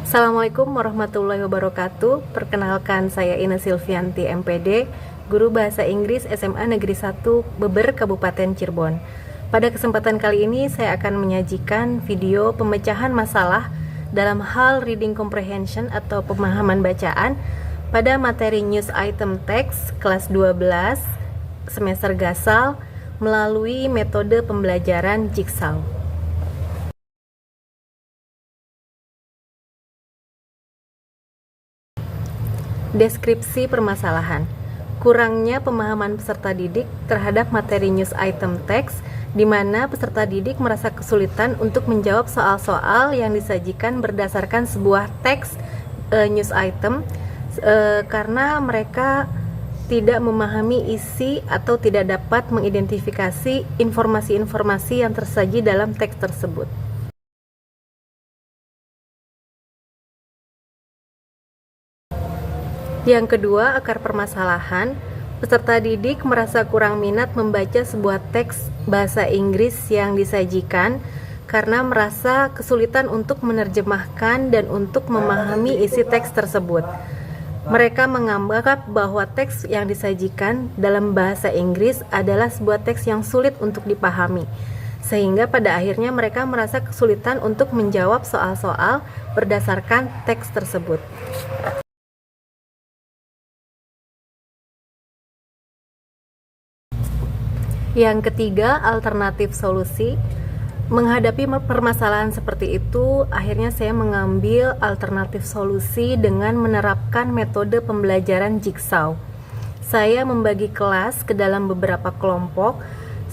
Assalamualaikum warahmatullahi wabarakatuh. Perkenalkan, saya Ina Silvianti MPD, Guru Bahasa Inggris SMA Negeri 1 Beber, Kabupaten Cirebon. Pada kesempatan kali ini saya akan menyajikan video pemecahan masalah dalam hal reading comprehension atau pemahaman bacaan pada materi news item text kelas 12 semester Gasal melalui metode pembelajaran Jigsaw. Deskripsi permasalahan. Kurangnya pemahaman peserta didik terhadap materi news item text, di mana peserta didik merasa kesulitan untuk menjawab soal-soal yang disajikan berdasarkan sebuah teks news item karena mereka tidak memahami isi atau tidak dapat mengidentifikasi informasi-informasi yang tersaji dalam teks tersebut. Yang kedua, akar permasalahan. Peserta didik merasa kurang minat membaca sebuah teks bahasa Inggris yang disajikan karena merasa kesulitan untuk menerjemahkan dan untuk memahami isi teks tersebut. Mereka menganggap bahwa teks yang disajikan dalam bahasa Inggris adalah sebuah teks yang sulit untuk dipahami, sehingga pada akhirnya mereka merasa kesulitan untuk menjawab soal-soal berdasarkan teks tersebut. Yang ketiga, alternatif solusi. Menghadapi permasalahan seperti itu, akhirnya saya mengambil alternatif solusi dengan menerapkan metode pembelajaran Jigsaw. Saya membagi kelas ke dalam beberapa kelompok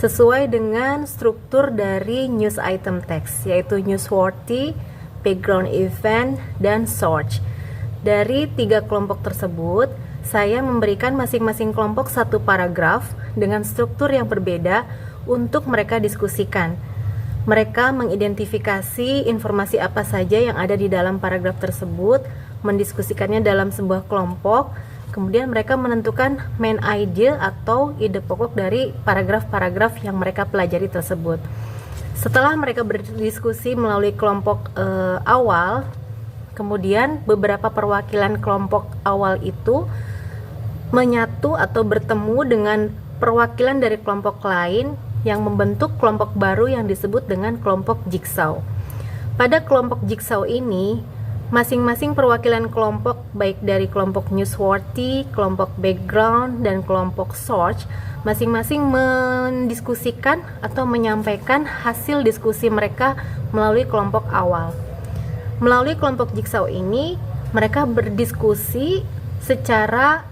sesuai dengan struktur dari news item text, yaitu newsworthy, background event, dan search. Dari 3 kelompok tersebut, saya memberikan masing-masing kelompok satu paragraf dengan struktur yang berbeda untuk mereka diskusikan. Mereka mengidentifikasi informasi apa saja yang ada di dalam paragraf tersebut, mendiskusikannya dalam sebuah kelompok, kemudian mereka menentukan main idea atau ide pokok dari paragraf-paragraf yang mereka pelajari tersebut. Setelah mereka berdiskusi melalui kelompok awal, kemudian beberapa perwakilan kelompok awal itu menyatu atau bertemu dengan perwakilan dari kelompok lain yang membentuk kelompok baru yang disebut dengan kelompok Jigsaw. Pada kelompok Jigsaw ini, masing-masing perwakilan kelompok baik dari kelompok newsworthy, kelompok background, dan kelompok search masing-masing mendiskusikan atau menyampaikan hasil diskusi mereka melalui kelompok awal. Melalui kelompok Jigsaw ini, mereka berdiskusi secara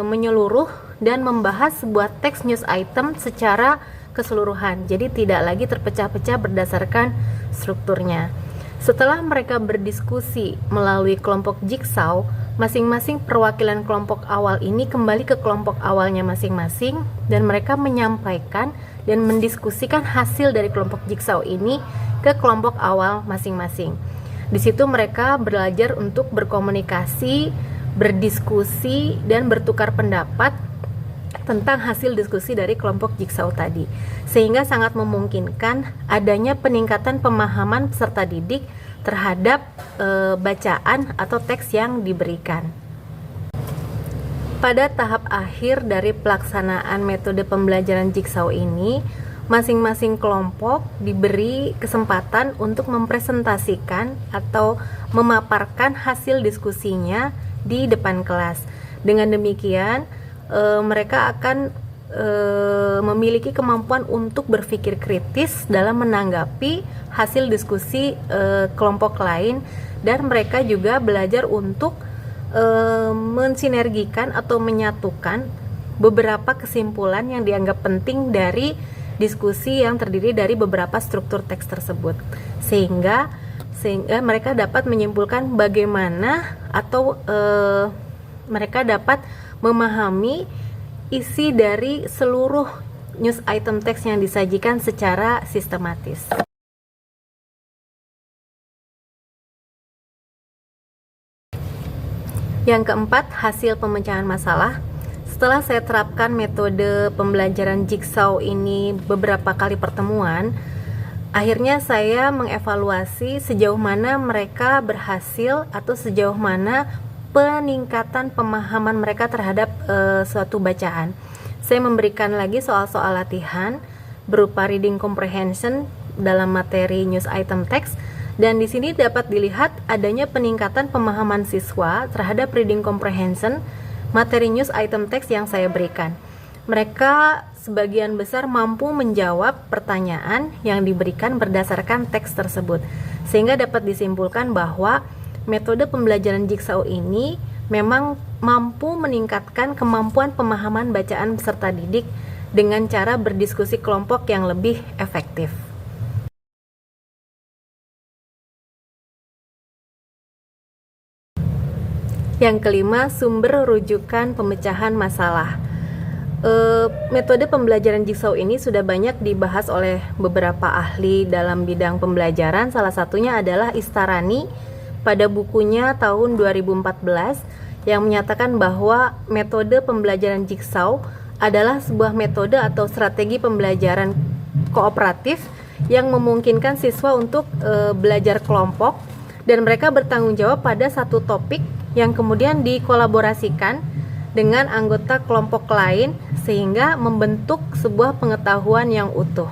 menyeluruh dan membahas sebuah teks news item secara keseluruhan. Jadi tidak lagi terpecah-pecah berdasarkan strukturnya. Setelah mereka berdiskusi melalui kelompok Jigsaw, masing-masing perwakilan kelompok awal ini kembali ke kelompok awalnya masing-masing dan mereka menyampaikan dan mendiskusikan hasil dari kelompok Jigsaw ini ke kelompok awal masing-masing. Di situ mereka belajar untuk berkomunikasi, berdiskusi, dan bertukar pendapat tentang hasil diskusi dari kelompok Jigsaw tadi, sehingga sangat memungkinkan adanya peningkatan pemahaman peserta didik terhadap bacaan atau teks yang diberikan. Pada tahap akhir dari pelaksanaan metode pembelajaran Jigsaw ini, masing-masing kelompok diberi kesempatan untuk mempresentasikan atau memaparkan hasil diskusinya di depan kelas. Dengan demikian, mereka akan memiliki kemampuan untuk berpikir kritis dalam menanggapi hasil diskusi kelompok lain, dan mereka juga belajar untuk mensinergikan atau menyatukan beberapa kesimpulan yang dianggap penting dari diskusi yang terdiri dari beberapa struktur teks tersebut, sehingga mereka dapat menyimpulkan bagaimana atau mereka dapat memahami isi dari seluruh news item teks yang disajikan secara sistematis. Yang keempat, hasil pemecahan masalah. Setelah saya terapkan metode pembelajaran Jigsaw ini beberapa kali pertemuan, Akhirnya saya mengevaluasi sejauh mana mereka berhasil atau sejauh mana peningkatan pemahaman mereka terhadap suatu bacaan. Saya memberikan lagi soal-soal latihan berupa reading comprehension dalam materi news item text, dan di sini dapat dilihat adanya peningkatan pemahaman siswa terhadap reading comprehension materi news item text yang saya berikan. Mereka sebagian besar mampu menjawab pertanyaan yang diberikan berdasarkan teks tersebut, sehingga dapat disimpulkan bahwa metode pembelajaran Jigsaw ini memang mampu meningkatkan kemampuan pemahaman bacaan peserta didik dengan cara berdiskusi kelompok yang lebih efektif. Yang kelima, sumber rujukan pemecahan masalah. Metode pembelajaran Jigsaw ini sudah banyak dibahas oleh beberapa ahli dalam bidang pembelajaran. Salah satunya adalah Istarani pada bukunya tahun 2014 yang menyatakan bahwa metode pembelajaran Jigsaw adalah sebuah metode atau strategi pembelajaran kooperatif yang memungkinkan siswa untuk belajar kelompok dan mereka bertanggung jawab pada satu topik yang kemudian dikolaborasikan dengan anggota kelompok lain sehingga membentuk sebuah pengetahuan yang utuh.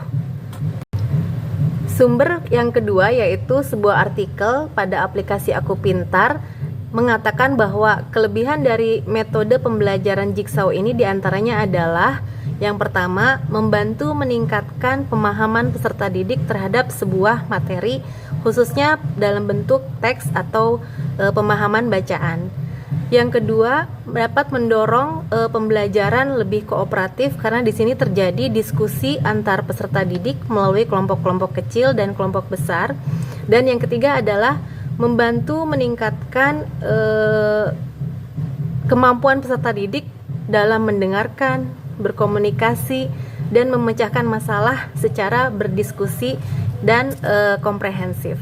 Sumber yang kedua yaitu sebuah artikel pada aplikasi Aku Pintar mengatakan bahwa kelebihan dari metode pembelajaran Jigsaw ini diantaranya adalah yang pertama, membantu meningkatkan pemahaman peserta didik terhadap sebuah materi khususnya dalam bentuk teks atau pemahaman bacaan. Yang kedua, dapat mendorong pembelajaran lebih kooperatif karena di sini terjadi diskusi antar peserta didik melalui kelompok-kelompok kecil dan kelompok besar. Dan yang ketiga adalah membantu meningkatkan kemampuan peserta didik dalam mendengarkan, berkomunikasi, dan memecahkan masalah secara berdiskusi dan komprehensif.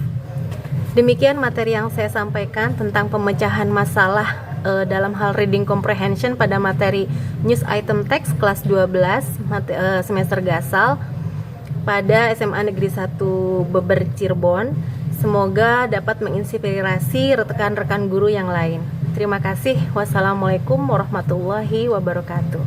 Demikian materi yang saya sampaikan tentang pemecahan masalah dalam hal reading comprehension pada materi news item text kelas 12 semester Gasal pada SMA Negeri 1 Beber Cirebon. Semoga dapat menginspirasi rekan-rekan guru yang lain. Terima kasih. Wassalamualaikum warahmatullahi wabarakatuh.